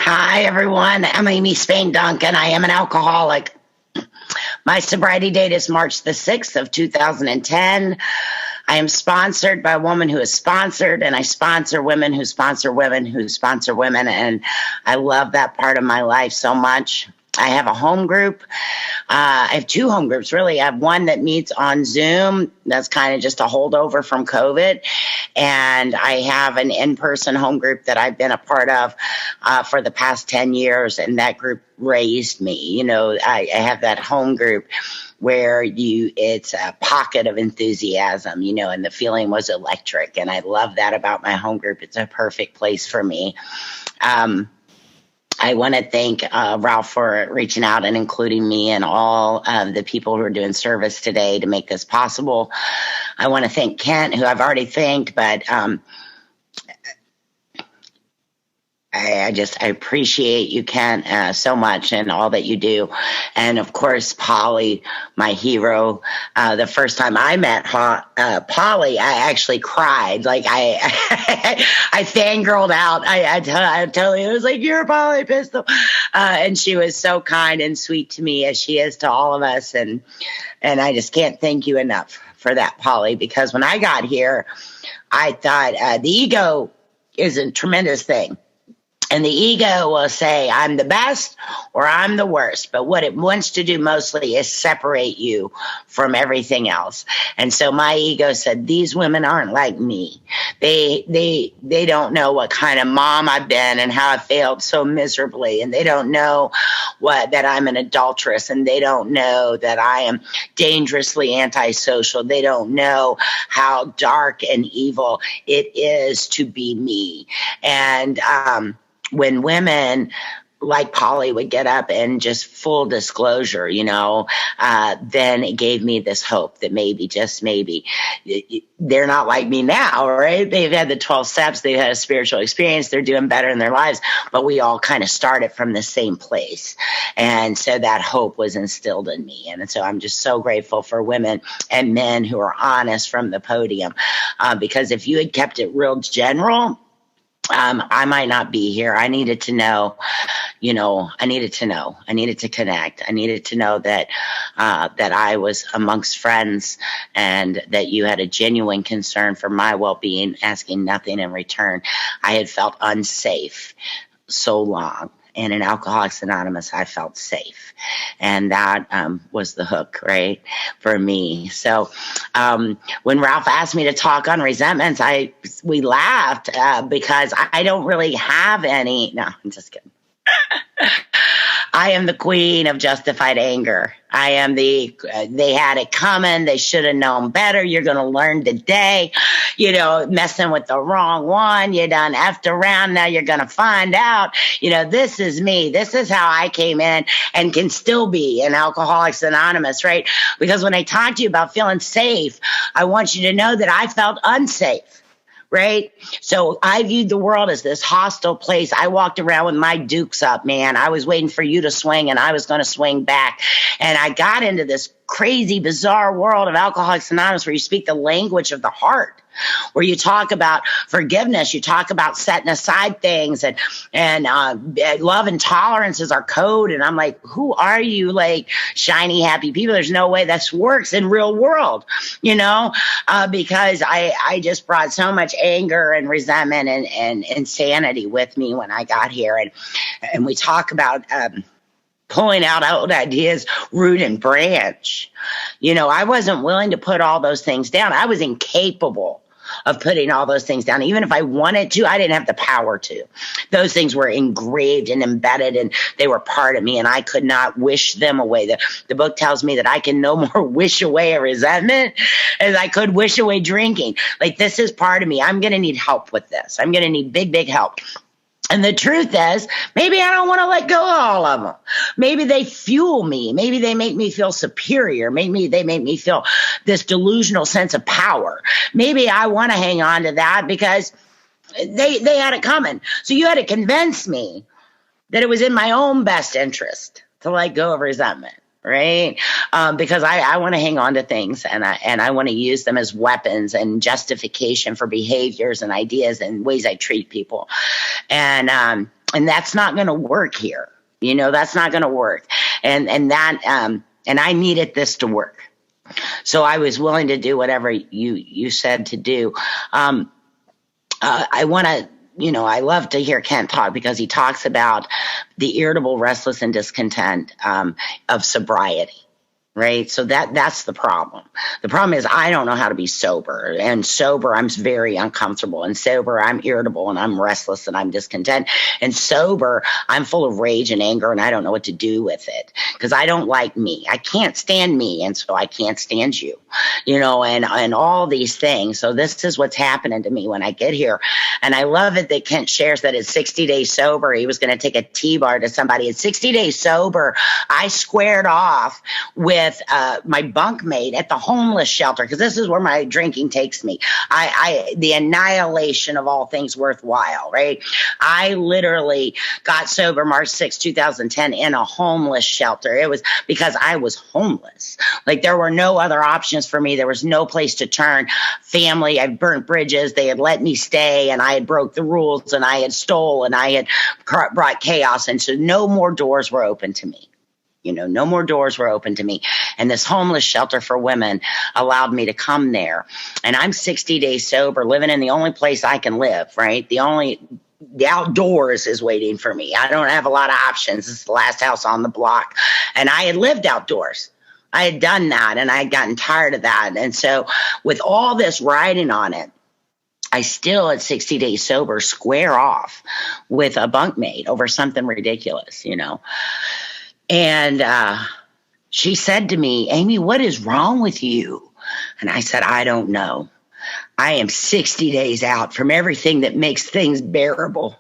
Hi, everyone. I'm Amy Spain Duncan. I am an alcoholic. My sobriety date is March the 6th of 2010. I am sponsored by a woman who is sponsored, and I sponsor women who sponsor women who sponsor women, and I love that part of my life so much. I have a home group. I have two home groups, really. I have one that meets on Zoom. That's kind of just a holdover from COVID. And I have an in-person home group that I've been a part of for the past 10 years. And that group raised me. I have that home group where it's a pocket of enthusiasm, and the feeling was electric. And I love that about my home group. It's a perfect place for me. I want to thank Ralph for reaching out and including me and all of the people who are doing service today to make this possible. I want to thank Kent, who I've already thanked, but I appreciate you, Kent, so much and all that you do. And of course, Polly, my hero. The first time I met Polly, I actually cried. Like I fangirled out. I totally was like, "You're Polly Pistol," and she was so kind and sweet to me, as she is to all of us. And I just can't thank you enough for that, Polly, because when I got here, I thought the ego is a tremendous thing. And the ego will say, I'm the best or I'm the worst. But what it wants to do mostly is separate you from everything else. And so my ego said, these women aren't like me. They don't know what kind of mom I've been and how I failed so miserably. And they don't know that I'm an adulteress. And they don't know that I am dangerously antisocial. They don't know how dark and evil it is to be me. And, when women like Polly would get up and just full disclosure, then it gave me this hope that maybe, just maybe, they're not like me now, right? They've had the 12 steps. They've had a spiritual experience. They're doing better in their lives, but we all kind of started from the same place. And so that hope was instilled in me. And so I'm just so grateful for women and men who are honest from the podium, because if you had kept it real general, I might not be here. I needed to know, I needed to connect. I needed to know that I was amongst friends and that you had a genuine concern for my well-being, asking nothing in return. I had felt unsafe so long. And in Alcoholics Anonymous, I felt safe. And that was the hook, right, for me. So when Ralph asked me to talk on resentments, we laughed because I don't really have any. No, I'm just kidding. I am the queen of justified anger. I am they had it coming. They should have known better. You're going to learn today, messing with the wrong one. You done effed around. Now you're going to find out, this is me. This is how I came in and can still be in Alcoholics Anonymous, right? Because when I talk to you about feeling safe, I want you to know that I felt unsafe. Right? So I viewed the world as this hostile place. I walked around with my dukes up, man. I was waiting for you to swing and I was going to swing back. And I got into this crazy, bizarre world of Alcoholics Anonymous where you speak the language of the heart, where you talk about forgiveness, you talk about setting aside things, and love and tolerance is our code. And I'm like, who are you, like shiny, happy people? There's no way this works in real world, because I just brought so much anger and resentment and insanity with me when I got here. And we talk about pulling out old ideas, root and branch. I wasn't willing to put all those things down. I was incapable of putting all those things down. Even if I wanted to, I didn't have the power to. Those things were engraved and embedded, and they were part of me, and I could not wish them away. The book tells me that I can no more wish away a resentment as I could wish away drinking. Like, this is part of me. I'm going to need help with this. I'm going to need big, big help. And the truth is, maybe I don't want to let go of all of them. Maybe they fuel me. Maybe they make me feel superior. Maybe they make me feel this delusional sense of power. Maybe I want to hang on to that because they had it coming. So you had to convince me that it was in my own best interest to let go of resentment. Right? Because I want to hang on to things and I want to use them as weapons and justification for behaviors and ideas and ways I treat people. And And that's not going to work here. That's not going to work. And I needed this to work. So I was willing to do whatever you said to do. I want to, I love to hear Kent talk because he talks about the irritable, restless, and discontent of sobriety. Right. So that's the problem. The problem is I don't know how to be sober, and sober, I'm very uncomfortable, and sober, I'm irritable and I'm restless and I'm discontent, and sober, I'm full of rage and anger and I don't know what to do with it because I don't like me. I can't stand me. And so I can't stand you, and all these things. So this is what's happening to me when I get here. And I love it that Kent shares that at 60 days sober, he was going to take a T-bar to somebody. At 60 days sober, I squared off with my bunkmate at the homeless shelter, because this is where my drinking takes me. The annihilation of all things worthwhile, right? I literally got sober March 6, 2010 in a homeless shelter. It was because I was homeless. Like there were no other options for me. There was no place to turn. Family, I burnt bridges. They had let me stay, and I had broke the rules, and I had stole, and I had brought chaos. And so no more doors were open to me. No more doors were open to me. And this homeless shelter for women allowed me to come there. And I'm 60 days sober, living in the only place I can live, right? The outdoors is waiting for me. I don't have a lot of options. This is the last house on the block. And I had lived outdoors. I had done that, and I had gotten tired of that. And so with all this riding on it, I still, at 60 days sober, square off with a bunkmate over something ridiculous, And she said to me, Amy, what is wrong with you? And I said, I don't know. I am 60 days out from everything that makes things bearable.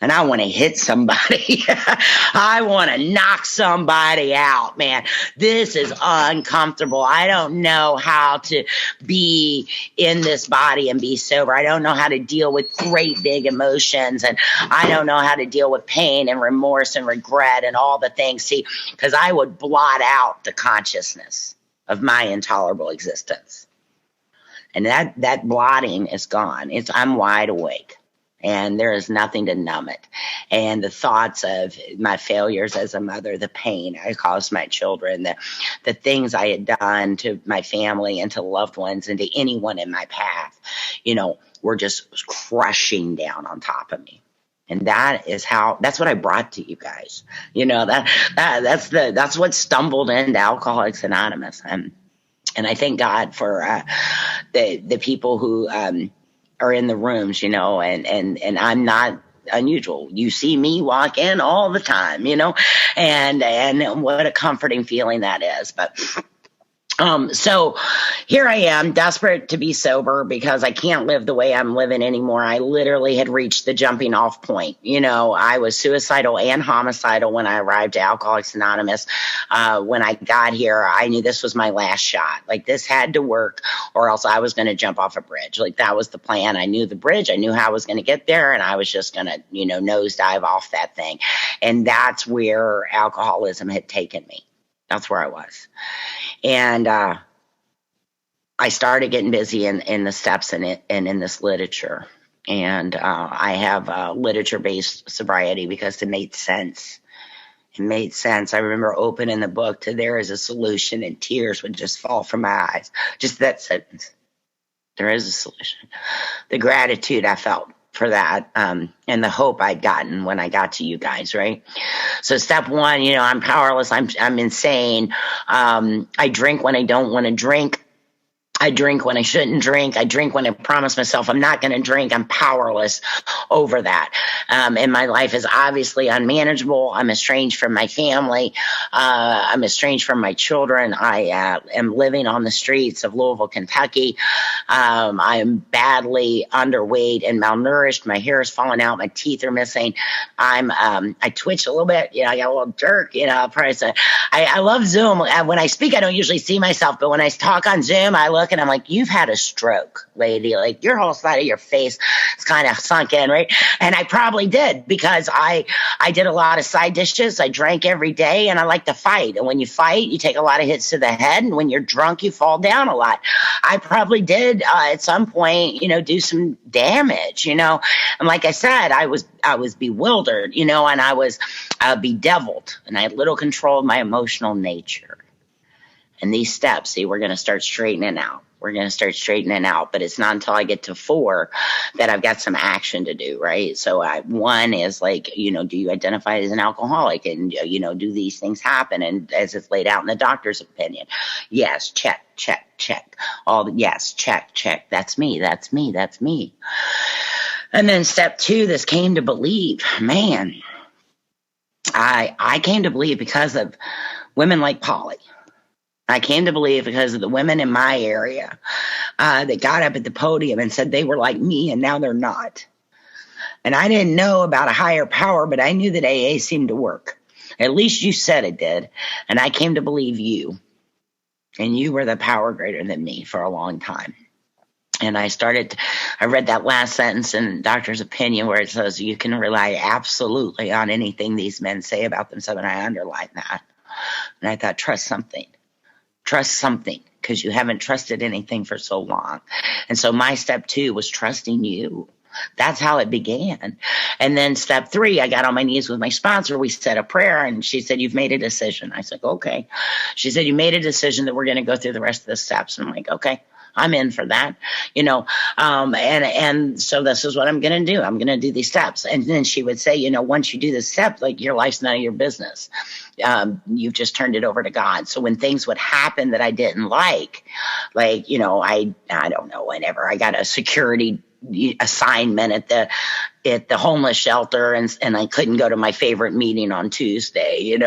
And I want to hit somebody. I want to knock somebody out, man. This is uncomfortable. I don't know how to be in this body and be sober. I don't know how to deal with great big emotions. And I don't know how to deal with pain and remorse and regret and all the things. See, because I would blot out the consciousness of my intolerable existence. And that blotting is gone. I'm wide awake. And there is nothing to numb it. And the thoughts of my failures as a mother, the pain I caused my children, the things I had done to my family and to loved ones and to anyone in my path, were just crushing down on top of me. And that's what I brought to you guys. That's what stumbled into Alcoholics Anonymous. And I thank God for the people who are in the rooms, and I'm not unusual. You see me walk in all the time, and what a comforting feeling that is. But so here I am, desperate to be sober because I can't live the way I'm living anymore. I literally had reached the jumping off point. I was suicidal and homicidal when I arrived at Alcoholics Anonymous. When I got here, I knew this was my last shot. Like, this had to work or else I was going to jump off a bridge. Like, that was the plan. I knew the bridge. I knew how I was going to get there, and I was just going to, nosedive off that thing. And that's where alcoholism had taken me. That's where I was. And I started getting busy in the steps and in this literature. And I have literature-based sobriety because it made sense. It made sense. I remember opening the book to "There is a solution," and tears would just fall from my eyes. Just that sentence. There is a solution. The gratitude I felt for that, and the hope I'd gotten when I got to you guys, right? So step one, I'm powerless. I'm insane. I drink when I don't want to drink. I drink when I shouldn't drink. I drink when I promise myself I'm not going to drink. I'm powerless over that. And my life is obviously unmanageable. I'm estranged from my family. I'm estranged from my children. I am living on the streets of Louisville, Kentucky. I am badly underweight and malnourished. My hair is falling out. My teeth are missing. I twitch a little bit. I got a little jerk. Probably say, I love Zoom. When I speak, I don't usually see myself, but when I talk on Zoom, I look looking. I'm like, you've had a stroke, lady. Like, your whole side of your face is kind of sunk in, right? And I probably did, because I did a lot of side dishes. I drank every day, and I like to fight. And when you fight, you take a lot of hits to the head. And when you're drunk, you fall down a lot. I probably did at some point, do some damage, And like I said, I was bewildered, and I was bedeviled, and I had little control of my emotional nature. And these steps, see, we're going to start straightening out. We're going to start straightening out, but it's not until I get to 4 that I've got some action to do, right? So 1 is like, do you identify as an alcoholic? And, do these things happen? And as it's laid out in the doctor's opinion, yes, check, check, check. Yes, check, check. That's me, that's me, that's me. And then step 2, this came to believe, man, I came to believe because of women like Polly. I came to believe because of the women in my area that got up at the podium and said they were like me, and now they're not. And I didn't know about a higher power, but I knew that AA seemed to work. At least you said it did. And I came to believe you. And you were the power greater than me for a long time. And I read that last sentence in Doctor's Opinion where it says you can rely absolutely on anything these men say about themselves. And I underlined that. And I thought, trust something. Trust something, because you haven't trusted anything for so long. And so my step 2 was trusting you. That's how it began. And then step 3, I got on my knees with my sponsor. We said a prayer, and she said, you've made a decision. I said, okay. She said, you made a decision that we're going to go through the rest of the steps. And I'm like, okay, I'm in for that, and so this is what I'm going to do. I'm going to do these steps. And then she would say, once you do the step, like, your life's none of your business. You've just turned it over to God. So when things would happen that I didn't like, I don't know, whenever I got a security assignment at the homeless shelter, and I couldn't go to my favorite meeting on Tuesday,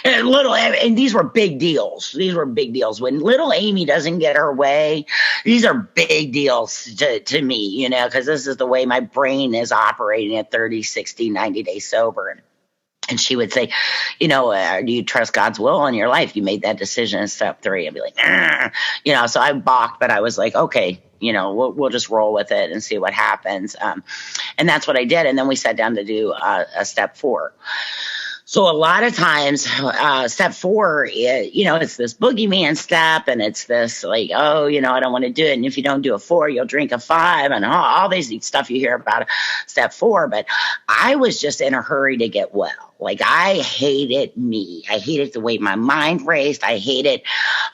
and these were big deals. These were big deals. When little Amy doesn't get her way, these are big deals to me, because this is the way my brain is operating at 30, 60, 90 days sober. And she would say, do you trust God's will in your life? You made that decision in step 3. I'd be like, so I balked, but I was like, okay, we'll just roll with it and see what happens. And that's what I did. And then we sat down to do a step 4. So a lot of times, step 4, it's this boogeyman step, and it's this like, I don't want to do it. And if you don't do a 4, you'll drink a 5, and all this stuff you hear about step 4. But I was just in a hurry to get well. Like, I hated me. I hated the way my mind raced. I hated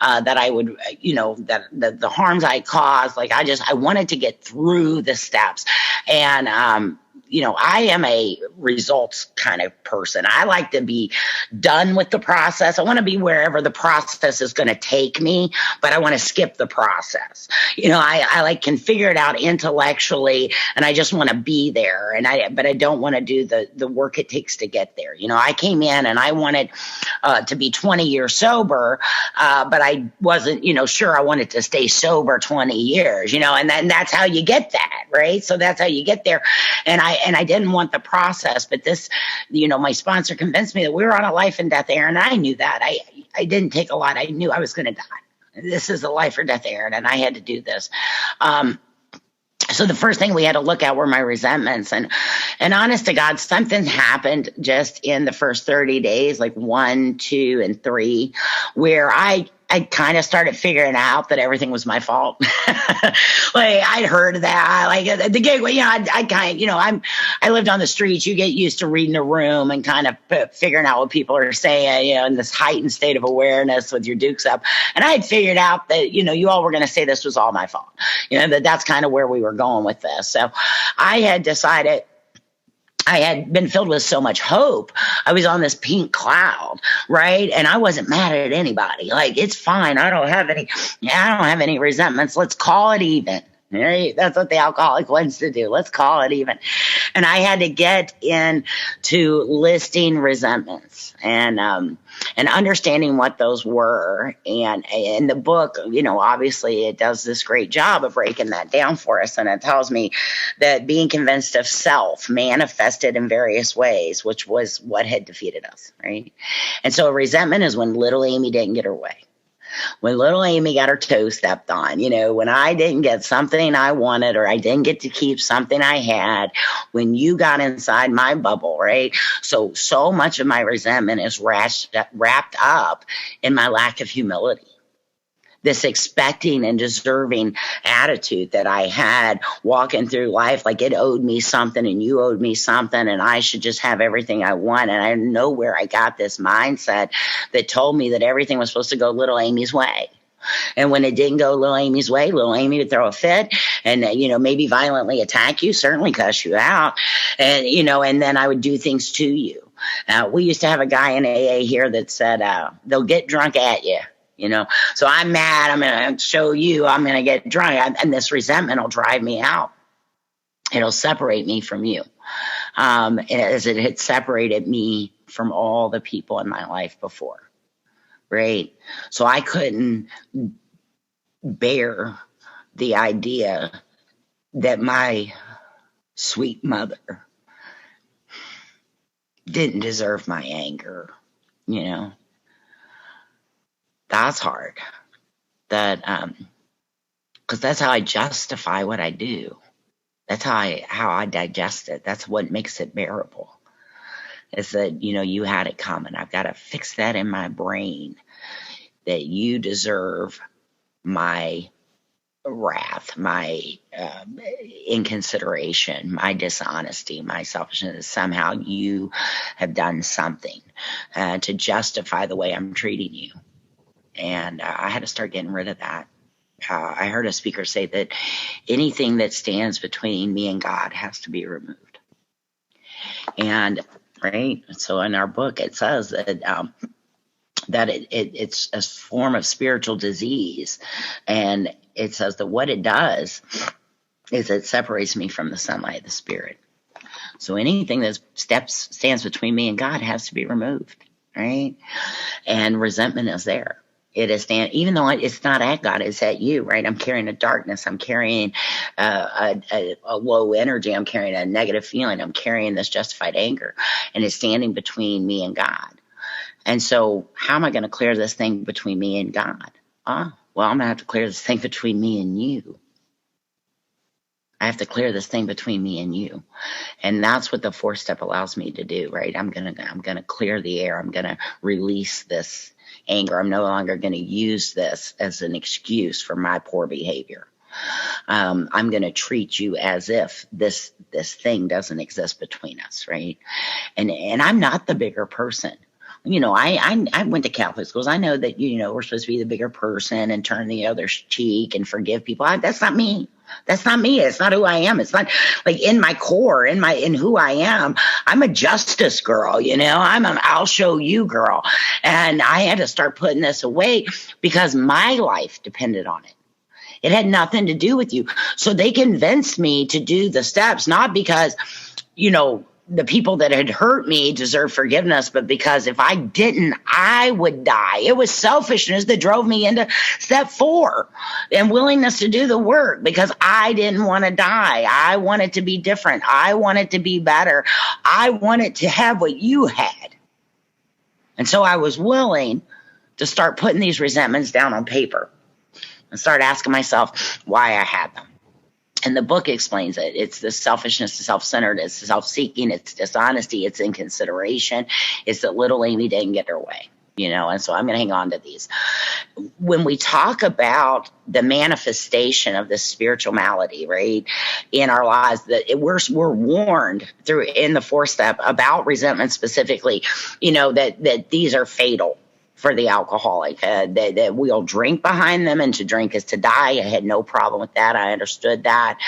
that I would, that the harms I caused. Like, I wanted to get through the steps. And, I am a results kind of person. I like to be done with the process. I want to be wherever the process is going to take me, but I want to skip the process. I can figure it out intellectually, and I just want to be there. But I don't want to do the work it takes to get there. I came in and I wanted to be 20 years sober, but I wasn't, sure I wanted to stay sober 20 years, and that's how you get that, right? So that's how you get there. And I didn't want the process, but this, my sponsor convinced me that we were on a life and death errand. And I knew that. I didn't take a lot. I knew I was going to die. This is a life or death errand, and I had to do this. So the first thing we had to look at were my resentments, and honest to God, something happened just in the first 30 days, like 1, 2, and 3, where I kind of started figuring out that everything was my fault. Like, I'd heard that, like, at the gig, I lived on the streets. You get used to reading a room and kind of figuring out what people are saying, in this heightened state of awareness with your dukes up. And I had figured out that, you all were going to say this was all my fault, that's kind of where we were going with this. So I had decided, I had been filled with so much hope. I was on this pink cloud, right? And I wasn't mad at anybody. Like, it's fine. I don't have any resentments. Let's call it even. Right? That's what the alcoholic wants to do. Let's call it even. And I had to get into listing resentments and understanding what those were. And in the book, obviously it does this great job of breaking that down for us. And it tells me that being convinced of self manifested in various ways, which was what had defeated us, right? And so resentment is when little Amy didn't get her way. When little Amy got her toe stepped on, when I didn't get something I wanted or I didn't get to keep something I had, when you got inside my bubble, right? So much of my resentment is wrapped up in my lack of humility. This expecting and deserving attitude that I had walking through life, like it owed me something and you owed me something and I should just have everything I want. And I know where I got this mindset that told me that everything was supposed to go little Amy's way. And when it didn't go little Amy's way, little Amy would throw a fit and, maybe violently attack you, certainly cuss you out. And, and then I would do things to you. We used to have a guy in AA here that said, they'll get drunk at you. So I'm mad. I'm going to show you. I'm going to get drunk. And this resentment will drive me out. It'll separate me from you. As it had separated me from all the people in my life before. Right. So I couldn't bear the idea that my sweet mother didn't deserve my anger. That's hard. Because that's how I justify what I do. That's how I digest it. That's what makes it bearable. Is that, you had it coming. I've got to fix that in my brain that you deserve my wrath, my inconsideration, my dishonesty, my selfishness. Somehow you have done something to justify the way I'm treating you. And I had to start getting rid of that. I heard a speaker say that anything that stands between me and God has to be removed. And right, so in our book it says that it's a form of spiritual disease, and it says that what it does is it separates me from the sunlight of the Spirit. So anything that stands between me and God has to be removed, right? And resentment is there. It is even though it's not at God, it's at you, right? I'm carrying a darkness. I'm carrying a low energy. I'm carrying a negative feeling. I'm carrying this justified anger, and it's standing between me and God. And so how am I going to clear this thing between me and God? Well, I'm going to have to clear this thing between me and you. I have to clear this thing between me and you. And that's what the 4th step allows me to do, right? I'm going to clear the air. I'm going to release this anger. I'm no longer going to use this as an excuse for my poor behavior. I'm going to treat you as if this thing doesn't exist between us, right? And I'm not the bigger person. I went to Catholic schools. I know that, we're supposed to be the bigger person and turn the other cheek and forgive people. That's not me. That's not me. It's not who I am. It's not like in my core, in who I am. I'm a justice girl, I'm an I'll show you girl. And I had to start putting this away because my life depended on it. It had nothing to do with you. So they convinced me to do the steps, not because, the people that had hurt me deserve forgiveness, but because if I didn't, I would die. It was selfishness that drove me into step 4 and willingness to do the work because I didn't want to die. I wanted to be different. I wanted to be better. I wanted to have what you had. And so I was willing to start putting these resentments down on paper and start asking myself why I had them. And the book explains it. It's the selfishness, the self-centered, it's the self-seeking, it's dishonesty, it's inconsideration. It's that little Amy didn't get her way, and so I'm going to hang on to these. When we talk about the manifestation of this spiritual malady, right, in our lives, that we're warned through in the 4th step about resentment specifically, that these are fatal for the alcoholic, that we'll drink behind them, and to drink is to die. I had no problem with that. I understood that.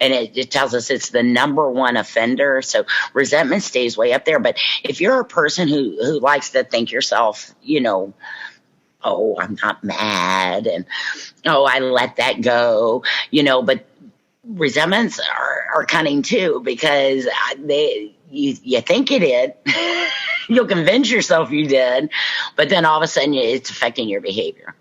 And it tells us it's the number 1 offender. So resentment stays way up there. But if you're a person who likes to think yourself, oh, I'm not mad, and oh, I let that go, but resentments are cunning too, because you think you did. You'll convince yourself you did, but then all of a sudden it's affecting your behavior.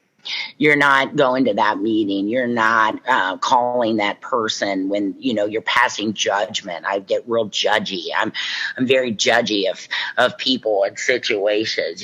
You're not going to that meeting. You're not calling that person when, you're passing judgment. I get real judgy. I'm very judgy of people and situations,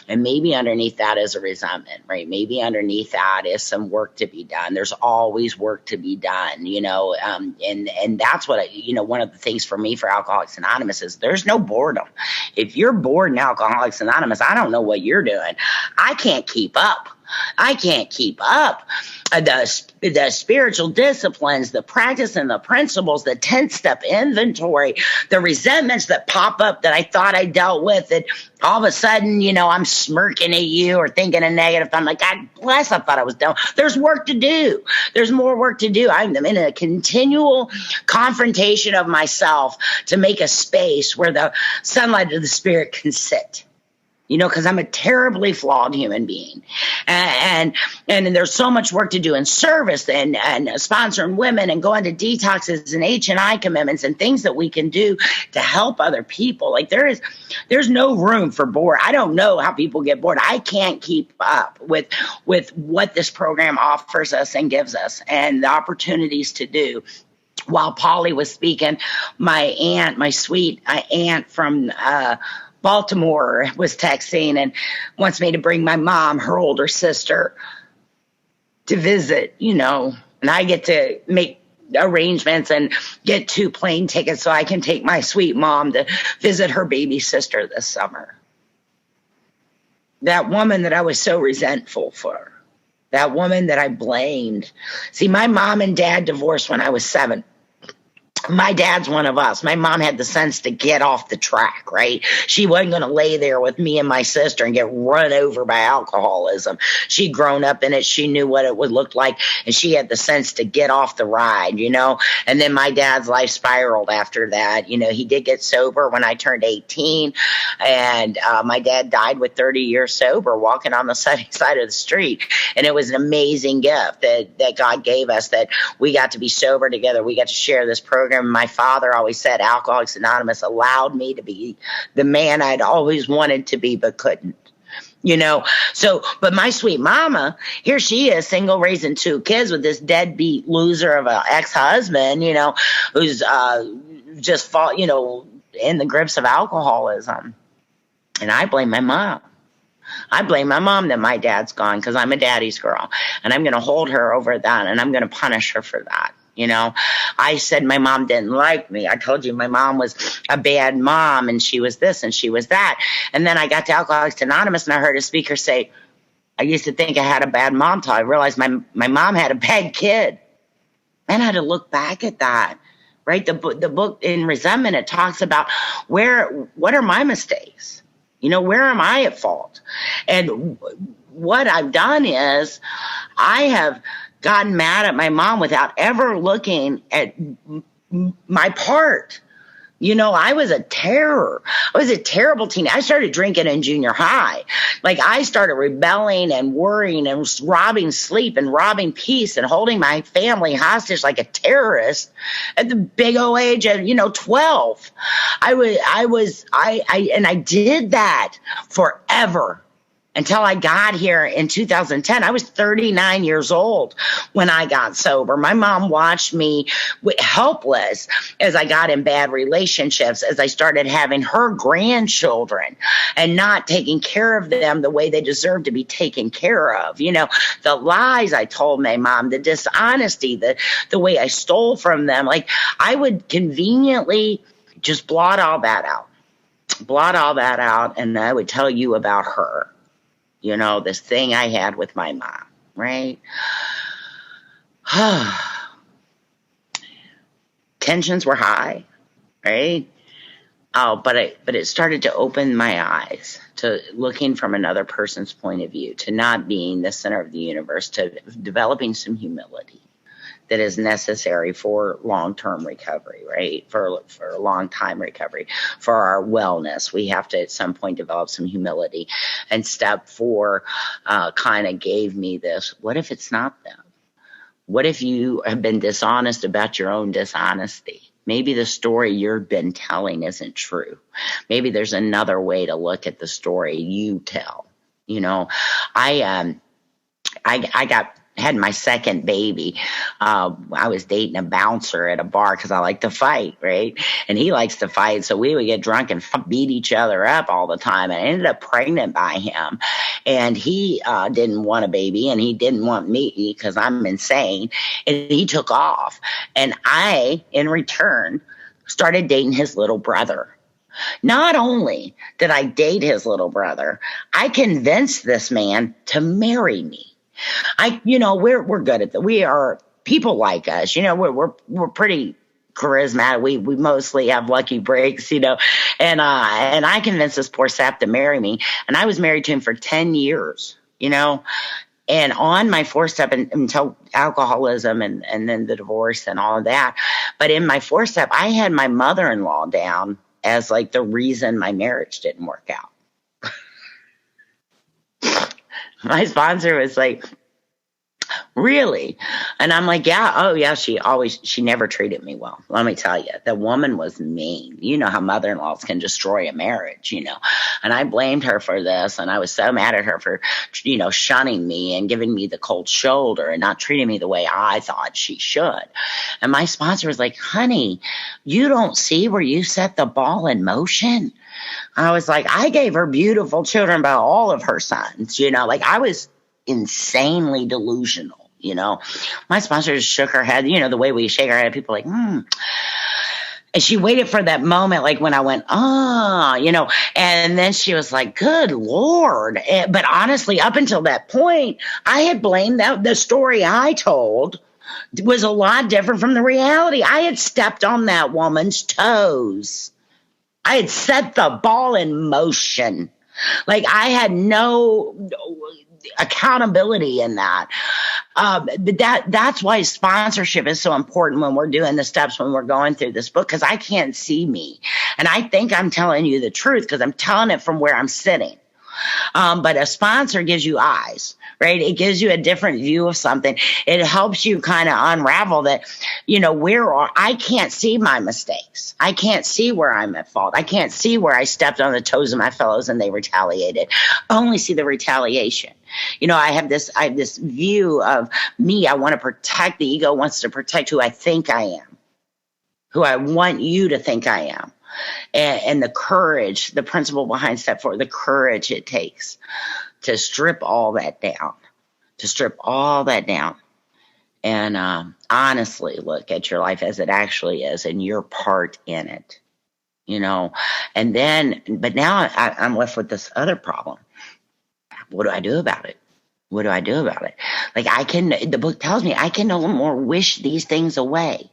and maybe underneath that is a resentment, right? Maybe underneath that is some work to be done. There's always work to be done, and that's what one of the things for me for Alcoholics Anonymous is there's no boredom. If you're bored in Alcoholics Anonymous, I don't know what you're doing. I can't keep up. I can't keep up. The spiritual disciplines, the practice and the principles, the 10-step inventory, the resentments that pop up that I thought I dealt with, and all of a sudden, I'm smirking at you or thinking a negative. I'm like, God bless, I thought I was done. There's work to do. There's more work to do. I'm in a continual confrontation of myself to make a space where the sunlight of the Spirit can sit. Because I'm a terribly flawed human being. And there's so much work to do in service and sponsoring women and going to detoxes and H&I commitments and things that we can do to help other people. Like there's no room for bored. I don't know how people get bored. I can't keep up with what this program offers us and gives us and the opportunities to do. While Polly was speaking, my sweet aunt from Baltimore was texting and wants me to bring my mom, her older sister, to visit, and I get to make arrangements and get 2 plane tickets so I can take my sweet mom to visit her baby sister this summer. That woman that I was so resentful for, that woman that I blamed. See, my mom and dad divorced when I was 7. My dad's one of us. My mom had the sense to get off the track, right? She wasn't going to lay there with me and my sister and get run over by alcoholism. She'd grown up in it. She knew what it would look like, and she had the sense to get off the ride, And then my dad's life spiraled after that. He did get sober when I turned 18, and my dad died with 30 years sober, walking on the sunny side of the street. And it was an amazing gift that God gave us, that we got to be sober together. We got to share this program. My father always said Alcoholics Anonymous allowed me to be the man I'd always wanted to be but couldn't. So, but my sweet mama, here she is, single, raising 2 kids with this deadbeat loser of an ex-husband, who's just in the grips of alcoholism. And I blame my mom. I blame my mom that my dad's gone, because I'm a daddy's girl, and I'm going to hold her over that, and I'm going to punish her for that. I said my mom didn't like me. I told you my mom was a bad mom, and she was this and she was that. And then I got to Alcoholics Anonymous, and I heard a speaker say, I used to think I had a bad mom till I realized my mom had a bad kid. And I had to look back at that, right? The book in Resentment, it talks about what are my mistakes? Where am I at fault? And what I've done is I have gotten mad at my mom without ever looking at my part. I was a terror. I was a terrible teen. I started drinking in junior high. Like, I started rebelling and worrying and robbing sleep and robbing peace and holding my family hostage like a terrorist at the big old age of, 12. I did that forever. Until I got here in 2010. I was 39 years old when I got sober. My mom watched me helpless as I got in bad relationships, as I started having her grandchildren and not taking care of them the way they deserve to be taken care of. The lies I told my mom, the dishonesty, the way I stole from them. Like, I would conveniently just blot all that out, and I would tell you about her. This thing I had with my mom, right? Tensions were high, right? But it started to open my eyes to looking from another person's point of view, to not being the center of the universe, to developing some humility that is necessary for long-term recovery, right? For a long-time recovery, for our wellness. We have to at some point develop some humility. And step 4 kind of gave me this, what if it's not them? What if you have been dishonest about your own dishonesty? Maybe the story you've been telling isn't true. Maybe there's another way to look at the story you tell. had my second baby. I was dating a bouncer at a bar because I like to fight, right? And he likes to fight, so we would get drunk and beat each other up all the time. And I ended up pregnant by him, and he didn't want a baby, and he didn't want me because I'm insane. And he took off, and I, in return, started dating his little brother. Not only did I date his little brother, I convinced this man to marry me. We're good at that. We are, people like us, we're pretty charismatic. We mostly have lucky breaks, and I convinced this poor sap to marry me, and I was married to him for 10 years, and on my fourth step until alcoholism and then the divorce and all of that. But in my fourth step, I had my mother-in-law down as like the reason my marriage didn't work out. My sponsor was like, really? And I'm like, yeah. Oh yeah. She never treated me well. Let me tell you, the woman was mean. You know how mother-in-laws can destroy a marriage, and I blamed her for this. And I was so mad at her for, shunning me and giving me the cold shoulder and not treating me the way I thought she should. And my sponsor was like, honey, you don't see where you set the ball in motion. I was like, I gave her beautiful children by all of her sons, like I was insanely delusional, My sponsor just shook her head, the way we shake our head, people are like, And she waited for that moment, like when I went, and then she was like, good Lord. But honestly, up until that point, I had blamed that the story I told was a lot different from the reality. I had stepped on that woman's toes. I had set the ball in motion. Like I had no accountability in that. But that's why sponsorship is so important when we're doing the steps, when we're going through this book, because I can't see me. And I think I'm telling you the truth because I'm telling it from where I'm sitting. But a sponsor gives you eyes, right? It gives you a different view of something. It helps you kind of unravel that, I can't see my mistakes. I can't see where I'm at fault. I can't see where I stepped on the toes of my fellows and they retaliated. I only see the retaliation. I have this view of me. I want to protect, the ego wants to protect who I think I am, who I want you to think I am. And the courage, the principle behind step 4, the courage it takes to strip all that down, and honestly look at your life as it actually is and your part in it, and then, but now I'm left with this other problem. What do I do about it? Like the book tells me I can no more wish these things away.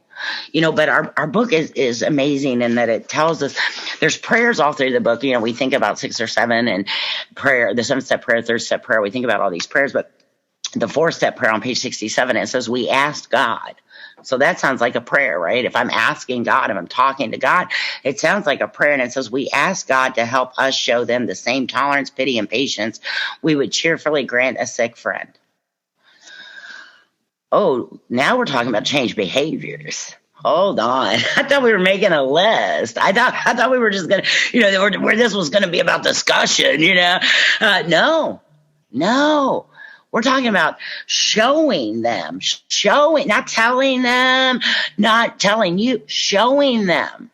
But our book is amazing in that it tells us there's prayers all through the book. We think about 6 or 7 and prayer, the 7-step prayer, 3rd-step prayer. We think about all these prayers, but the 4th-step prayer on page 67, it says we asked God. So that sounds like a prayer, right? If I'm asking God, if I'm talking to God, it sounds like a prayer. And it says we ask God to help us show them the same tolerance, pity, and patience we would cheerfully grant a sick friend. Oh, now we're talking about change behaviors. Hold on. I thought we were making a list. I thought we were just going to, where this was going to be about discussion, No. We're talking about showing them, not telling them, not telling you, showing them.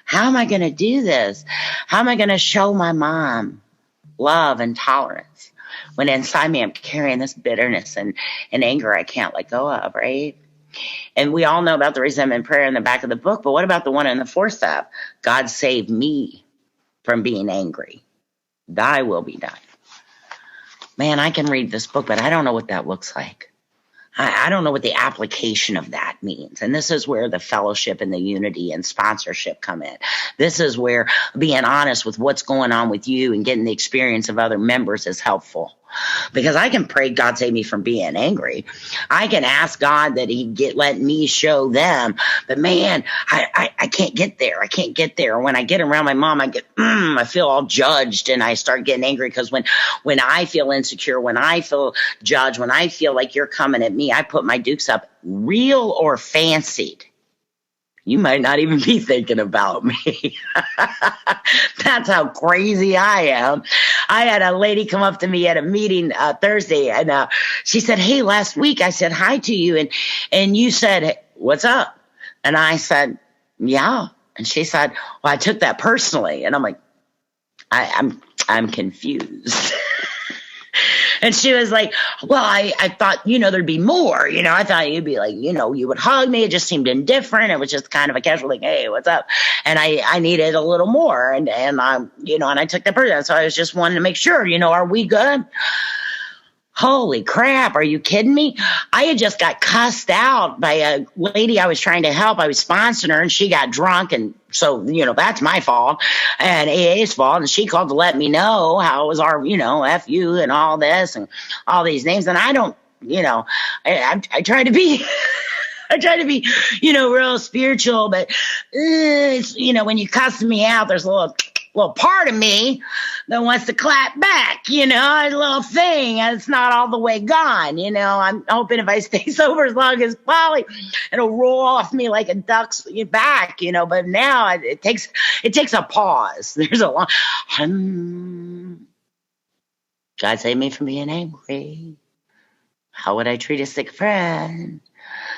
How am I going to do this? How am I going to show my mom love and tolerance when inside me I'm carrying this bitterness and anger I can't let go of, right? And we all know about the resentment prayer in the back of the book, but what about the one in the 4th step? God save me from being angry. Thy will be done. Man, I can read this book, but I don't know what that looks like. I don't know what the application of that means. And this is where the fellowship and the unity and sponsorship come in. This is where being honest with what's going on with you and getting the experience of other members is helpful. Because I can pray, God save me from being angry. I can ask God that he let me show them. But man, I can't get there. I can't get there. When I get around my mom, I feel all judged and I start getting angry because when I feel insecure, when I feel judged, when I feel like you're coming at me, I put my dukes up, real or fancied. You might not even be thinking about me. That's how crazy I am. I had a lady come up to me at a meeting Thursday, and She said, hey, last week I said hi to you and you said, what's up? And I said, yeah. And she said, well, I took that personally. And I'm like, I'm confused. And she was like, well, I thought, there'd be more. I thought you'd be like, you would hug me. It just seemed indifferent. It was just kind of a casual like, hey, what's up? And I needed a little more. And I took the person. So I was just wanting to make sure, are we good? Holy crap, are you kidding me? I had just got cussed out by a lady I was trying to help. I was sponsoring her and she got drunk. And so, that's my fault and AA's fault. And she called to let me know how it was our, F you and all this and all these names. And I don't, I try to be, I try to be, real spiritual, but, it's, when you cuss me out, there's a little part of me that wants to clap back, a little thing. It's not all the way gone, I'm hoping if I stay sober as long as Polly, it'll roll off me like a duck's back, but now it takes a pause. There's a long, God save me from being angry. How would I treat a sick friend?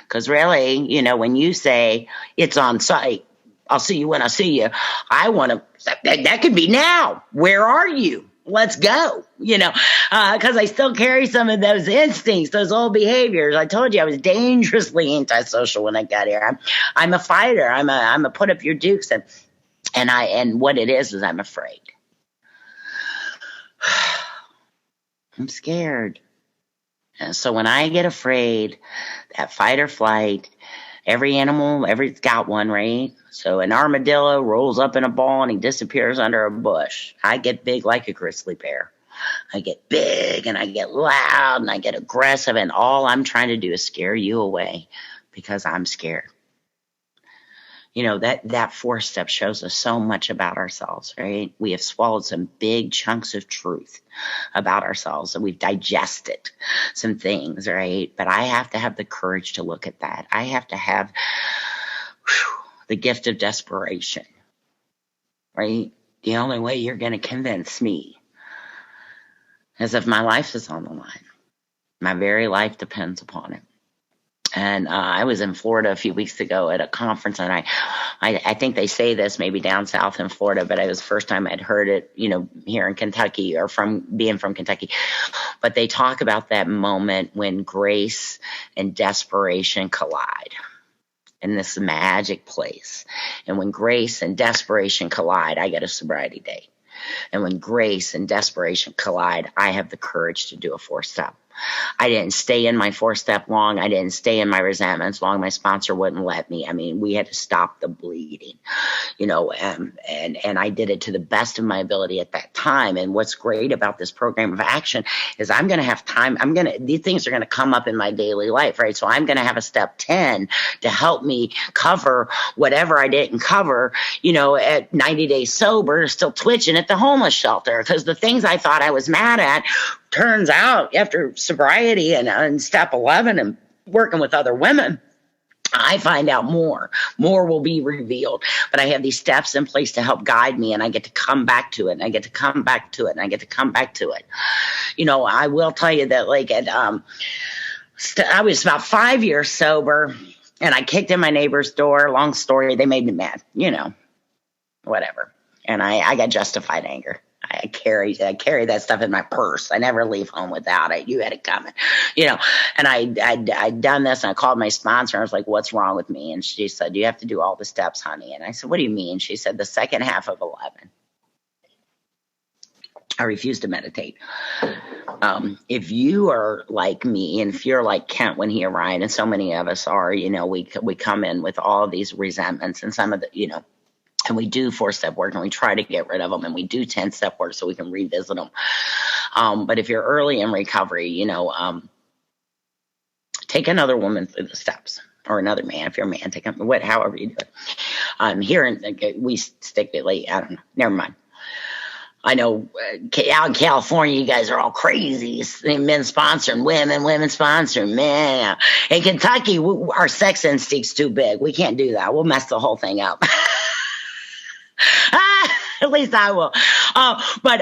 Because really, when you say it's on site, I'll see you when I see you. I want to, that could be now. Where are you? Let's go, because I still carry some of those instincts, those old behaviors. I told you I was dangerously antisocial when I got here. I'm a fighter. I'm a put up your dukes. And what it is I'm afraid. I'm scared. And so when I get afraid, that fight or flight, every animal, every's got one, right? So an armadillo rolls up in a ball and he disappears under a bush. I get big like a grizzly bear. I get big and I get loud and I get aggressive, and all I'm trying to do is scare you away because I'm scared. That 4-step shows us so much about ourselves, right? We have swallowed some big chunks of truth about ourselves and we've digested some things, right? But I have to have the courage to look at that. I have to have the gift of desperation, right? The only way you're going to convince me is if my life is on the line. My very life depends upon it. And I was in Florida a few weeks ago at a conference, and I think they say this maybe down south in Florida, but it was the first time I'd heard it, here in Kentucky or being from Kentucky. But they talk about that moment when grace and desperation collide in this magic place. And when grace and desperation collide, I get a sobriety date. And when grace and desperation collide, I have the courage to do a 4-step. I didn't stay in my 4-step long. I didn't stay in my resentments long. My sponsor wouldn't let me. I mean, we had to stop the bleeding, and I did it to the best of my ability at that time. And what's great about this program of action is I'm going to have time. These things are going to come up in my daily life, right? So I'm going to have a step 10 to help me cover whatever I didn't cover, at 90 days sober, still twitching at the homeless shelter. Because the things I thought I was mad at, turns out after sobriety and step 11 and working with other women, I find out more will be revealed. But I have these steps in place to help guide me, and I get to come back to it, and I get to come back to it, and I get to come back to it. I will tell you that I was about 5 years sober, and I kicked in my neighbor's door. Long story, they made me mad, whatever. And I got justified anger. I carry that stuff in my purse. I never leave home without it. You had it coming, and I'd done this, and I called my sponsor. And I was like, what's wrong with me? And she said, you have to do all the steps, honey. And I said, what do you mean? She said, the second half of 11. I refuse to meditate. If you are like me, and if you're like Kent when he arrived, and so many of us are, we come in with all of these resentments, and some of the, and we do 4-step work, and we try to get rid of them, and we do 10-step work so we can revisit them. But if you're early in recovery, take another woman through the steps, or another man. If you're a man, take them, however you do it. Here we stick it late. I don't know. Never mind. I know out in California, you guys are all crazy. Men sponsoring women, women sponsoring men. In Kentucky, our sex instinct's too big. We can't do that. We'll mess the whole thing up. At least I will. But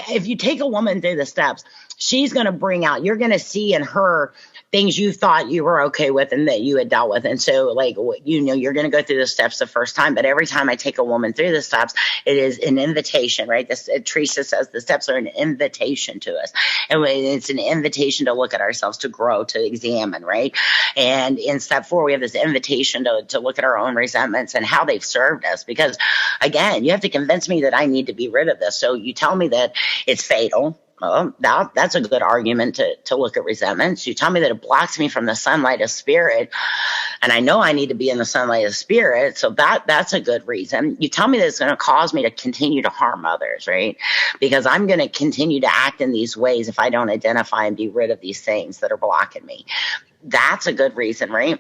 if you take a woman through the steps, she's going to bring out, you're going to see in her things you thought you were okay with and that you had dealt with. And so, like, you're going to go through the steps the first time, but every time I take a woman through the steps, it is an invitation, right? Teresa says the steps are an invitation to us. And it's an invitation to look at ourselves, to grow, to examine, right? And in step 4, we have this invitation to look at our own resentments and how they've served us. Because again, you have to convince me that I need to be rid of this. So you tell me that it's fatal. Well, that's a good argument to look at resentments. You tell me that it blocks me from the sunlight of spirit, and I know I need to be in the sunlight of spirit, so that's a good reason. You tell me that it's going to cause me to continue to harm others, right? Because I'm going to continue to act in these ways if I don't identify and be rid of these things that are blocking me. That's a good reason, right?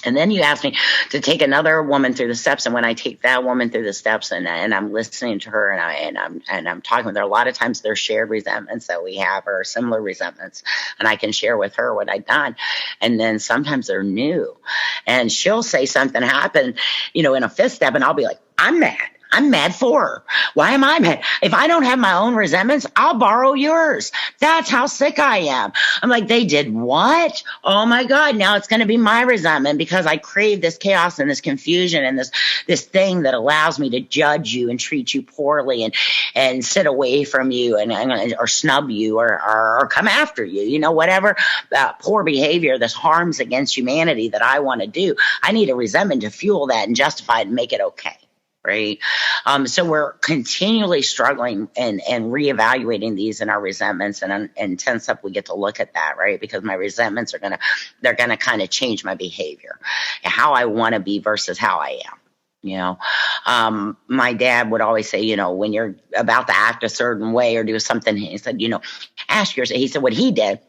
And then you ask me to take another woman through the steps, and when I take that woman through the steps, and I'm listening to her, and I'm talking with her, a lot of times there's shared resentments that we have, or similar resentments, and I can share with her what I've done. And then sometimes they're new, and she'll say something happened, in a 5th step, and I'll be like, I'm mad. I'm mad for her. Why am I mad? If I don't have my own resentments, I'll borrow yours. That's how sick I am. I'm like, they did what? Oh my God. Now it's going to be my resentment because I crave this chaos and this confusion and this thing that allows me to judge you and treat you poorly and sit away from you or snub you or come after you, whatever poor behavior, this harms against humanity that I want to do. I need a resentment to fuel that and justify it and make it okay. Right. So we're continually struggling and reevaluating these in our resentments, and in 10 step, we get to look at that, right? Because my resentments they're going to kind of change my behavior and how I want to be versus how I am. My dad would always say, when you're about to act a certain way or do something, he said, ask yourself. He said what he did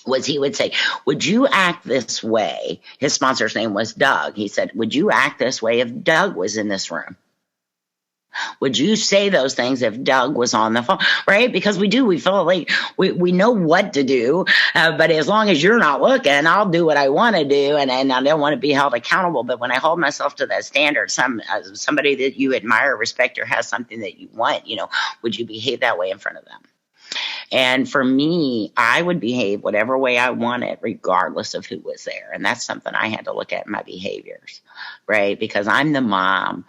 was he would say, would you act this way? His sponsor's name was Doug. He said, would you act this way if Doug was in this room? Would you say those things if Doug was on the phone, right? Because we feel like we know what to do, but as long as you're not looking, I'll do what I want to do, and I don't want to be held accountable. But when I hold myself to that standard, somebody that you admire, respect, or has something that you want, would you behave that way in front of them? And for me, I would behave whatever way I wanted, regardless of who was there. And that's something I had to look at in my behaviors, right? Because I'm the mom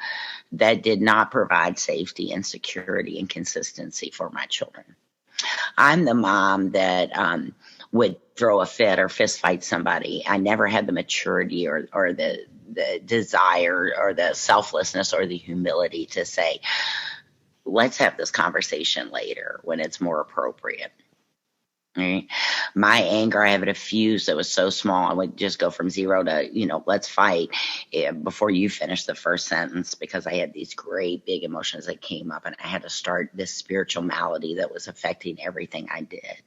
that did not provide safety and security and consistency for my children. I'm the mom that would throw a fit or fist fight somebody. I never had the maturity or the desire or the selflessness or the humility to say, let's have this conversation later when it's more appropriate. Right? My anger, I have a diffuse that was so small, I would just go from 0 to, let's fight before you finish the first sentence, because I had these great big emotions that came up, and I had to start this spiritual malady that was affecting everything I did.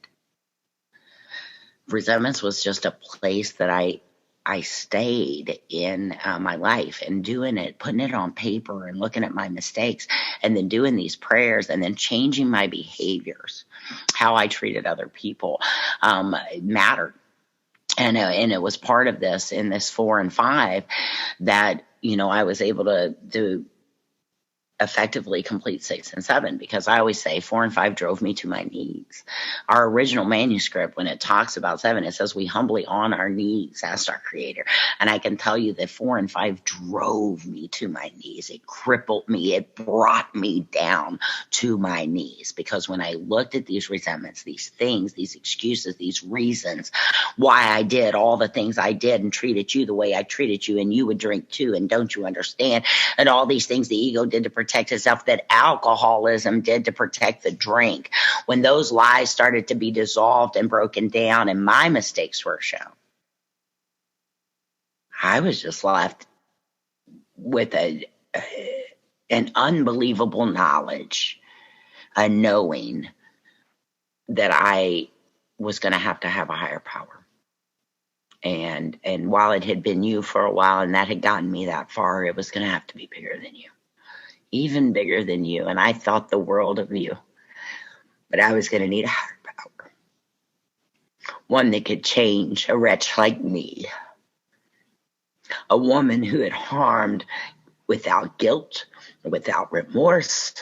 Resentments was just a place that I stayed in my life, and doing it, putting it on paper and looking at my mistakes, and then doing these prayers, and then changing my behaviors, how I treated other people mattered. And it was part of this in this 4 and 5 that, I was able to effectively complete 6 and 7, because I always say 4 and 5 drove me to my knees. Our original manuscript, when it talks about 7, it says we humbly on our knees asked our Creator. And I can tell you that 4 and 5 drove me to my knees. It crippled me. It brought me down to my knees, because when I looked at these resentments, these things, these excuses, these reasons why I did all the things I did and treated you the way I treated you, and you would drink too, and don't you understand, and all these things the ego did to protect itself, that alcoholism did to protect the drink. When those lies started to be dissolved and broken down and my mistakes were shown, I was just left with an unbelievable knowledge, a knowing that I was going to have a higher power. And while it had been you for a while and that had gotten me that far, it was going to have to be bigger than you. Even bigger than you, and I thought the world of you, but I was going to need a higher power, one that could change a wretch like me, a woman who had harmed without guilt, without remorse.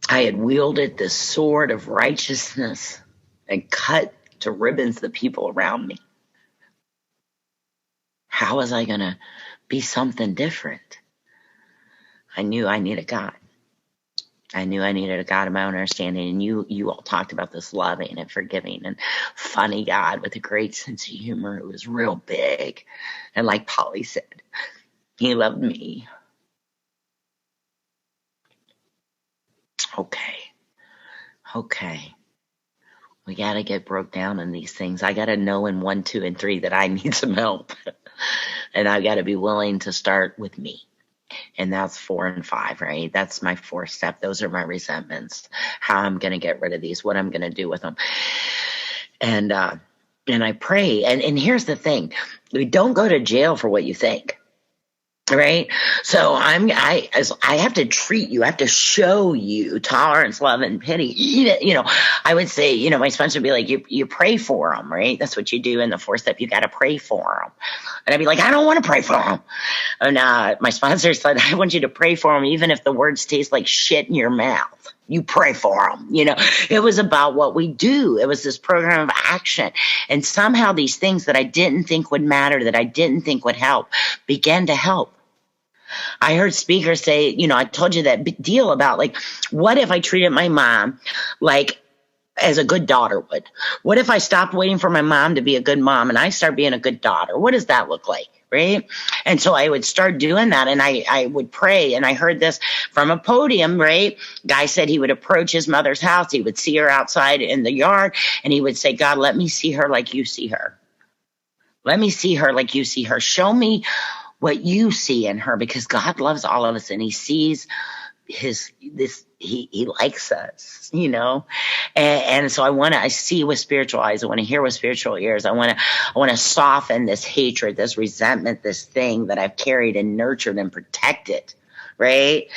I had wielded the sword of righteousness, and cut to ribbons the people around me. How was I going to be something different? I knew I needed God. I knew I needed a God of my own understanding. And you all talked about this loving and forgiving and funny God with a great sense of humor. It was real big. And like Polly said, he loved me. Okay. We got to get broke down in these things. I got to know in 1, 2, and 3 that I need some help. And I got to be willing to start with me. And that's 4 and 5, right? That's my 4th step. Those are my resentments, how I'm going to get rid of these, what I'm going to do with them. And I pray. And here's the thing. We don't go to jail for what you think. Right. So I have to treat you. I have to show you tolerance, love, and pity. I would say, my sponsor would be like, you pray for them. Right. That's what you do in the 4th step. You got to pray for them. And I'd be like, I don't want to pray for them. And my sponsor said, I want you to pray for them, even if the words taste like shit in your mouth. You pray for them. It was about what we do. It was this program of action. And somehow these things that I didn't think would matter, that I didn't think would help, began to help. I heard speakers say, I told you that deal about like, what if I treated my mom like as a good daughter would? What if I stopped waiting for my mom to be a good mom and I start being a good daughter? What does that look like? Right. And so I would start doing that, and I would pray. And I heard this from a podium, right? Guy said he would approach his mother's house. He would see her outside in the yard, and he would say, God, let me see her like you see her. Let me see her like you see her. Show me what you see in her, because God loves all of us, and he sees he likes us, and so I see with spiritual eyes. I want to hear with spiritual ears. I want to soften this hatred, this resentment, this thing that I've carried and nurtured and protected, right?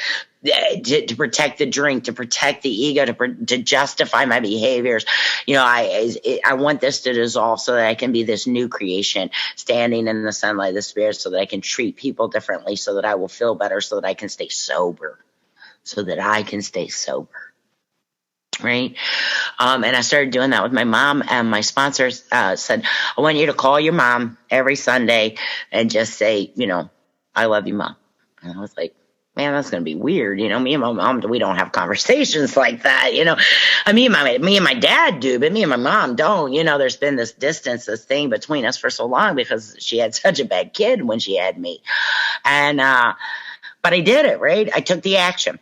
To protect the drink, to protect the ego, to justify my behaviors. I want this to dissolve so that I can be this new creation, standing in the sunlight of the Spirit, so that I can treat people differently, so that I will feel better, so that I can stay sober. Right. And I started doing that with my mom, and my sponsors said, I want you to call your mom every Sunday and just say, I love you, Mom. And I was like, man, that's going to be weird. Me and my mom, we don't have conversations like that. Me and my dad do, but me and my mom don't. There's been this distance, this thing between us for so long, because she had such a bad kid when she had me. And, but I did it, right? I took the action.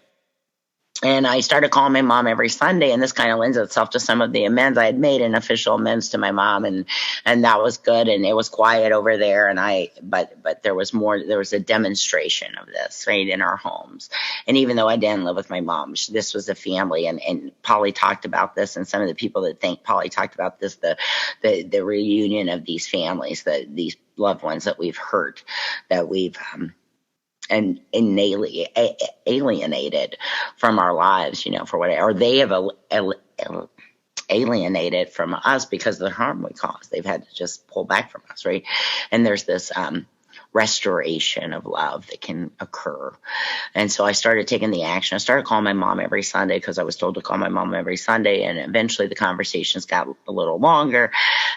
And I started calling my mom every Sunday, and this kind of lends itself to some of the amends I had made, an official amends to my mom, and that was good. And it was quiet over there, but there was more. There was a demonstration of this, right, in our homes. And even though I didn't live with my mom, this was a family, and Polly talked about this, and some of the people that think Polly talked about this, the reunion of these families, these loved ones that we've hurt, that we've and alienated from our lives, for whatever, or they have alienated from us because of the harm we caused. They've had to just pull back from us, right? And there's this restoration of love that can occur. And so I started taking the action. I started calling my mom every Sunday, because I was told to call my mom every Sunday. And eventually the conversations got a little longer,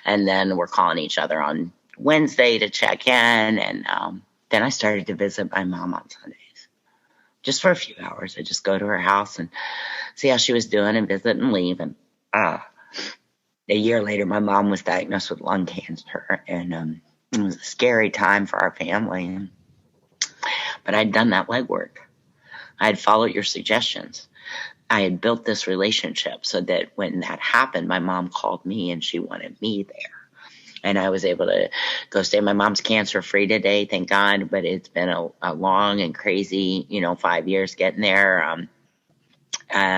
and then we're calling each other on Wednesday to check in. And then I started to visit my mom on Sundays, just for a few hours. I just go to her house and see how she was doing and visit and leave. And a year later, my mom was diagnosed with lung cancer, and it was a scary time for our family. But I'd done that legwork. I had followed your suggestions. I had built this relationship so that when that happened, my mom called me and she wanted me there. And I was able to go stay. My mom's cancer-free today, thank God, but it's been a long and crazy, 5 years getting there. But,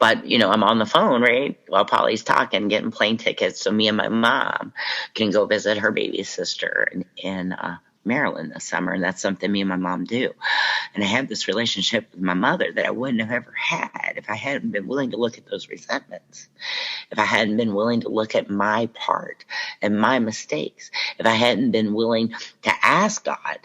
I'm on the phone, right, while Polly's talking, getting plane tickets so me and my mom can go visit her baby sister in Maryland this summer. And that's something me and my mom do. And I have this relationship with my mother that I wouldn't have ever had if I hadn't been willing to look at those resentments, if I hadn't been willing to look at my part and my mistakes, if I hadn't been willing to ask God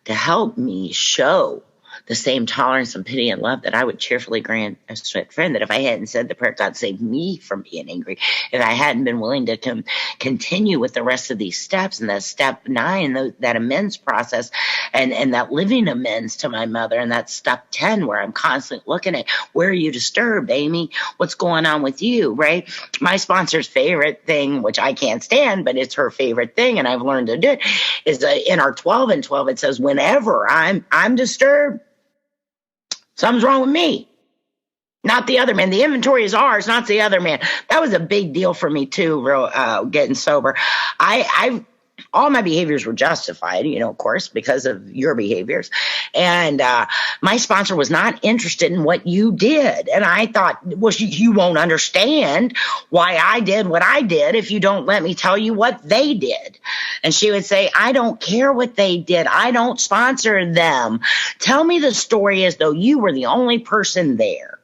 to help me show the same tolerance and pity and love that I would cheerfully grant a friend, that if I hadn't said the prayer, God save me from being angry, if I hadn't been willing to continue with the rest of these steps, and that step 9, that amends process, and that living amends to my mother, and that step 10, where I'm constantly looking at, where are you disturbed, Amy? What's going on with you, right? My sponsor's favorite thing, which I can't stand, but it's her favorite thing, and I've learned to do it, is in our 12 and 12, it says, whenever I'm disturbed, something's wrong with me, not the other man. The inventory is ours, not the other man. That was a big deal for me too, getting sober. I all my behaviors were justified, of course, because of your behaviors. And my sponsor was not interested in what you did. And I thought, well, you won't understand why I did what I did if you don't let me tell you what they did. And she would say, I don't care what they did. I don't sponsor them. Tell me the story as though you were the only person there.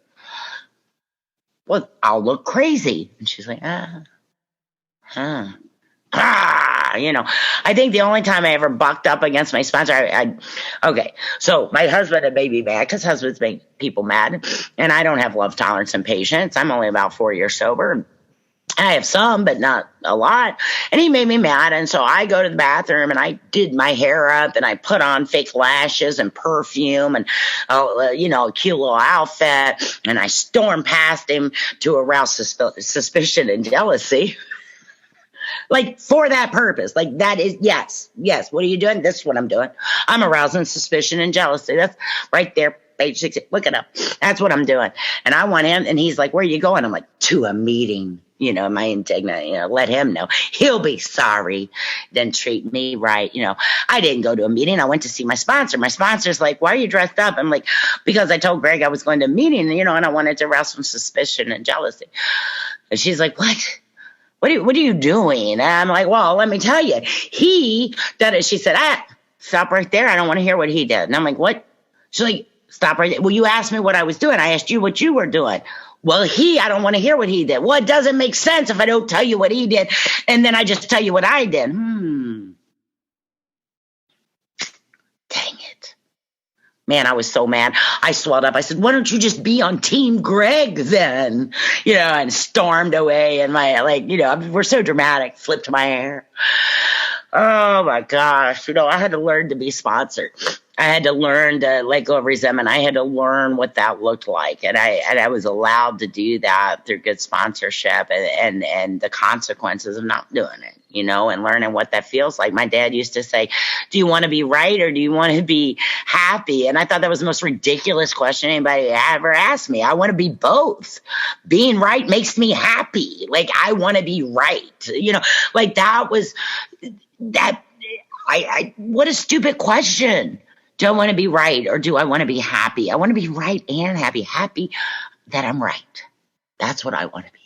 Well, I'll look crazy. And she's like, I think the only time I ever bucked up against my sponsor, okay, so my husband had made me mad, because husbands make people mad, and I don't have love tolerance and patience. I'm only about 4 years sober. I have some, but not a lot. And he made me mad. And so I go to the bathroom and I did my hair up and I put on fake lashes and perfume and, a cute little outfit. And I stormed past him to arouse suspicion and jealousy. Like, for that purpose. Like, that is, yes. What are you doing? This is what I'm doing. I'm arousing suspicion and jealousy. That's right there. Page 6. Look it up. That's what I'm doing. And I want him. And he's like, where are you going? I'm like, to a meeting. My indignant, let him know. He'll be sorry. Then treat me right. I didn't go to a meeting. I went to see my sponsor. My sponsor's like, why are you dressed up? I'm like, because I told Greg I was going to a meeting, and I wanted to arouse some suspicion and jealousy. And she's like, what? What are you doing? And I'm like, well, let me tell you. He did it. She said, stop right there. I don't want to hear what he did. And I'm like, what? She's like, stop right there. Well, you asked me what I was doing. I asked you what you were doing. Well, I don't want to hear what he did. Well, it doesn't make sense if I don't tell you what he did, and then I just tell you what I did. Dang it. Man, I was so mad. I swelled up. I said, why don't you just be on Team Greg then? And stormed away. And we're so dramatic, flipped my hair. Oh, my gosh. I had to learn to be sponsored. I had to learn to let go of resentment. I had to learn what that looked like. And I was allowed to do that through good sponsorship and the consequences of not doing it, and learning what that feels like. My dad used to say, do you want to be right or do you want to be happy? And I thought that was the most ridiculous question anybody ever asked me. I want to be both. Being right makes me happy. Like, I want to be right. That was that. What a stupid question. Do I want to be right or do I want to be happy? I want to be right and happy. Happy that I'm right. That's what I want to be,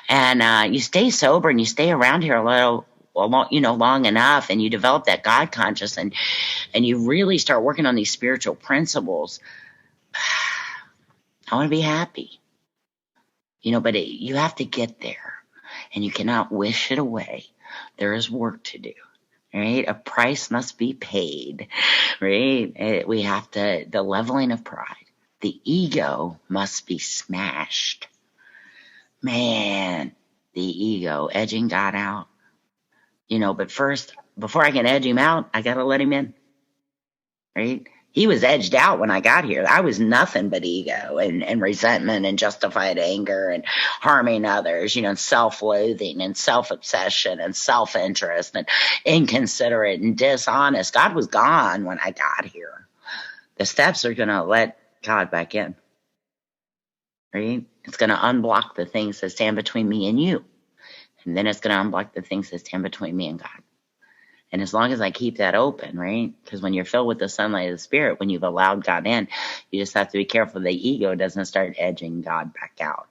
And you stay sober and you stay around here long enough, and you develop that God conscious, and you really start working on these spiritual principles. I want to be happy, but you have to get there, and you cannot wish it away. There is work to do. Right? A price must be paid, right? We have the leveling of pride. The ego must be smashed. Man, the ego, edging God out. But first, before I can edge him out, I got to let him in, right? He was edged out when I got here. I was nothing but ego and resentment and justified anger and harming others, and self-loathing and self-obsession and self-interest and inconsiderate and dishonest. God was gone when I got here. The steps are going to let God back in, right? It's going to unblock the things that stand between me and you. And then it's going to unblock the things that stand between me and God. And as long as I keep that open, right? Because when you're filled with the sunlight of the Spirit, when you've allowed God in, you just have to be careful the ego doesn't start edging God back out.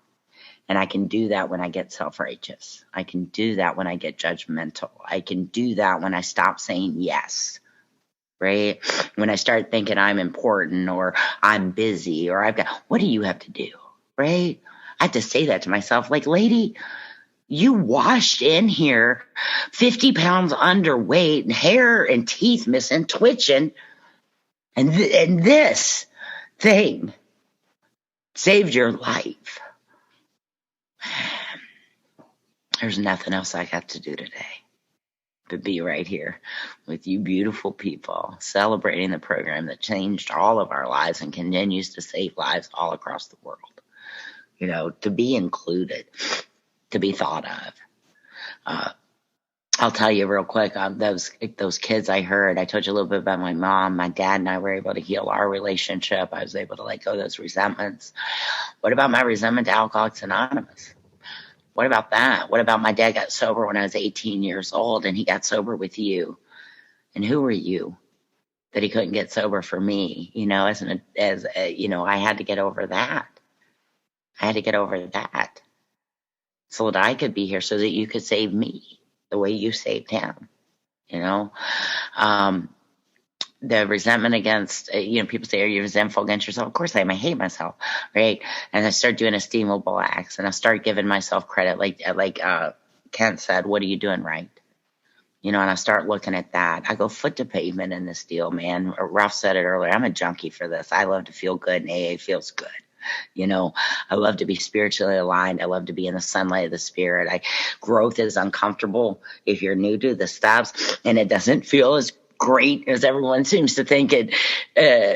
And I can do that when I get self-righteous. I can do that when I get judgmental. I can do that when I stop saying yes, right? When I start thinking I'm important or I'm busy or I've got, what do you have to do, right? I have to say that to myself, like, lady, you washed in here 50 pounds underweight, hair and teeth missing, twitching. And this thing saved your life. There's nothing else I got to do today but be right here with you beautiful people celebrating the program that changed all of our lives and continues to save lives all across the world. You know, to be included, to be thought of. I'll tell you real quick, those kids I heard, I told you a little bit about my mom. My dad and I were able to heal our relationship. I was able to let go of those resentments. What about my resentment to Alcoholics Anonymous? What about that? What about my dad got sober when I was 18 years old and he got sober with you? And who were you that he couldn't get sober for me? You know, you know, I had to get over that. I had to get over that so that I could be here so that you could save me the way you saved him, you know? The resentment against, you know, people say, are you resentful against yourself? Of course I am. I hate myself, right? And I start doing esteemable acts and I start giving myself credit. Like Kent said, what are you doing right? You know, and I start looking at that. I go foot to pavement in this deal, man. Ralph said it earlier. I'm a junkie for this. I love to feel good and AA feels good. You know, I love to be spiritually aligned. I love to be in the sunlight of the spirit. Growth is uncomfortable if you're new to the steps, and it doesn't feel as great as everyone seems to think it,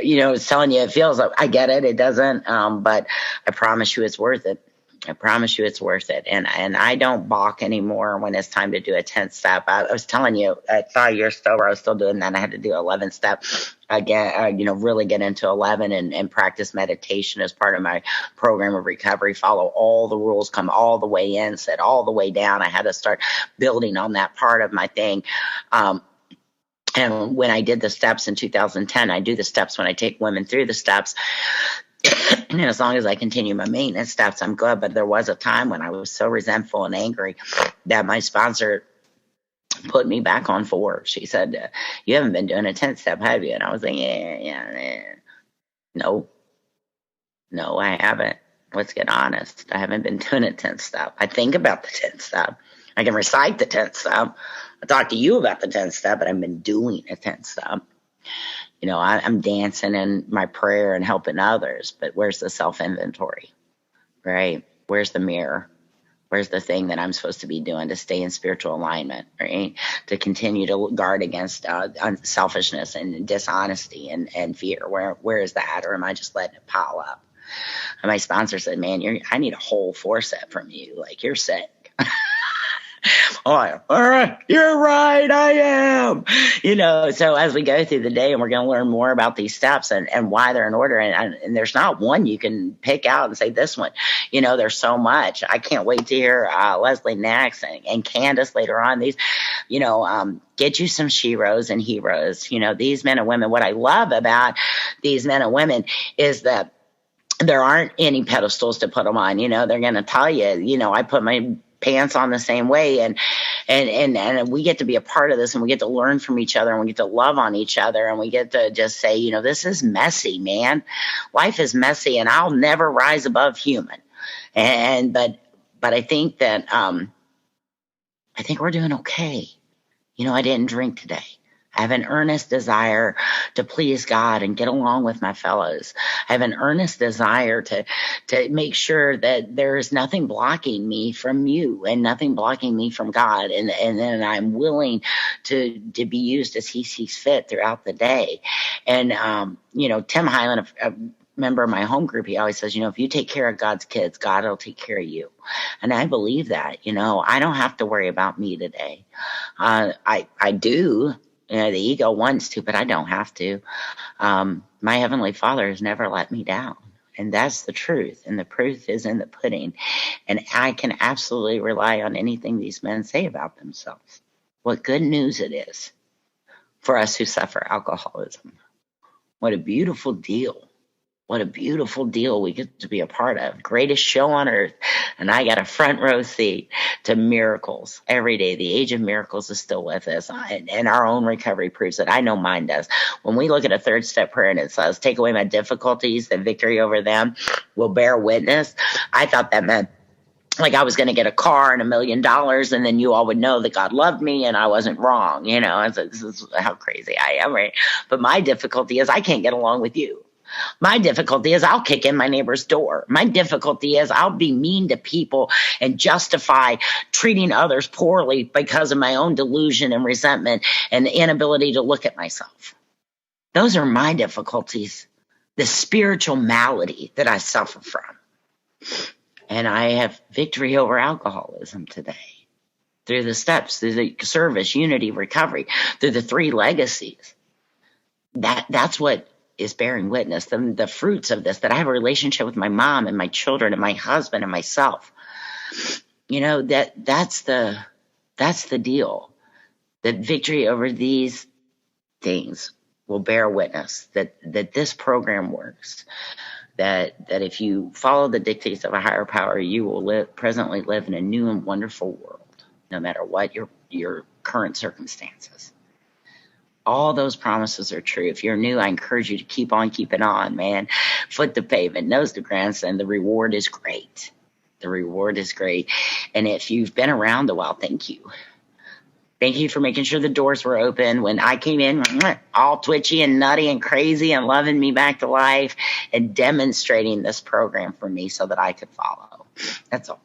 you know, it's telling you it feels. I get it. It doesn't. But I promise you it's worth it. I promise you it's worth it. And I don't balk anymore when it's time to do a 10th step. I was telling you, at 5 years sober, I was still doing that. I had to do 11 step again, you know, really get into 11 and practice meditation as part of my program of recovery, follow all the rules, come all the way in, sit all the way down. I had to start building on that part of my thing. And when I did the steps in 2010, I do the steps when I take women through the steps. And as long as I continue my maintenance steps, I'm good. But there was a time when I was so resentful and angry that my sponsor put me back on 4. She said, you haven't been doing a 10th step, have you? And I was like, yeah. No, I haven't. Let's get honest. I haven't been doing a 10th step. I think about the 10th step. I can recite the 10th step. I talk to you about the 10th step, but I've been doing a 10th step. You know, I'm dancing in my prayer and helping others, but where's the self-inventory, right? Where's the mirror? Where's the thing that I'm supposed to be doing to stay in spiritual alignment, right? To continue to guard against selfishness and dishonesty and fear. Where is that? Or am I just letting it pile up? And my sponsor said, man, I need a whole 4 set from you. Like, you're sick. Oh, all right, you're right, I am. You know, so as we go through the day, and we're going to learn more about these steps and why they're in order, and there's not one you can pick out and say this one. You know, there's so much. I can't wait to hear Leslie next and Candace later on. These, you know, get you some sheroes and heroes. You know, these men and women. What I love about these men and women is that there aren't any pedestals to put them on. You know, they're going to tell you, you know, I put my pants on the same way, and we get to be a part of this, and we get to learn from each other, and we get to love on each other, and we get to just say, you know, this is messy, man. Life is messy, and I'll never rise above human. But I think that I think we're doing okay. You know, I didn't drink today. I have an earnest desire to please God and get along with my fellows. I have an earnest desire to make sure that there is nothing blocking me from you and nothing blocking me from God. And then I'm willing to be used as he sees fit throughout the day. And, you know, Tim Highland, a member of my home group, he always says, you know, if you take care of God's kids, God will take care of you. And I believe that. You know, I don't have to worry about me today. I do. You know, the ego wants to, but I don't have to. My Heavenly Father has never let me down. And that's the truth. And the proof is in the pudding. And I can absolutely rely on anything these men say about themselves. What good news it is for us who suffer alcoholism. What a beautiful deal. What a beautiful deal we get to be a part of. Greatest show on earth. And I got a front row seat to miracles every day. The age of miracles is still with us. And our own recovery proves it. I know mine does. When we look at a 3rd step prayer and it says, take away my difficulties, the victory over them will bear witness. I thought that meant like I was going to get a car and $1,000,000, and then you all would know that God loved me and I wasn't wrong. This is how crazy I am, right? But my difficulty is I can't get along with you. My difficulty is I'll kick in my neighbor's door. My difficulty is I'll be mean to people and justify treating others poorly because of my own delusion and resentment and the inability to look at myself. Those are my difficulties, the spiritual malady that I suffer from. And I have victory over alcoholism today through the steps, through the service, unity, recovery, through the 3 legacies. That's what is bearing witness, the fruits of this, that I have a relationship with my mom and my children and my husband and myself. That's the deal. That victory over these things will bear witness that this program works. That if you follow the dictates of a higher power, you will presently live in a new and wonderful world, no matter what your current circumstances. All those promises are true. If you're new, I encourage you to keep on keeping on, man. Foot to pavement, nose to grandstand. The reward is great. The reward is great. And if you've been around a while, thank you. Thank you for making sure the doors were open when I came in all twitchy and nutty and crazy and loving me back to life and demonstrating this program for me so that I could follow. That's all.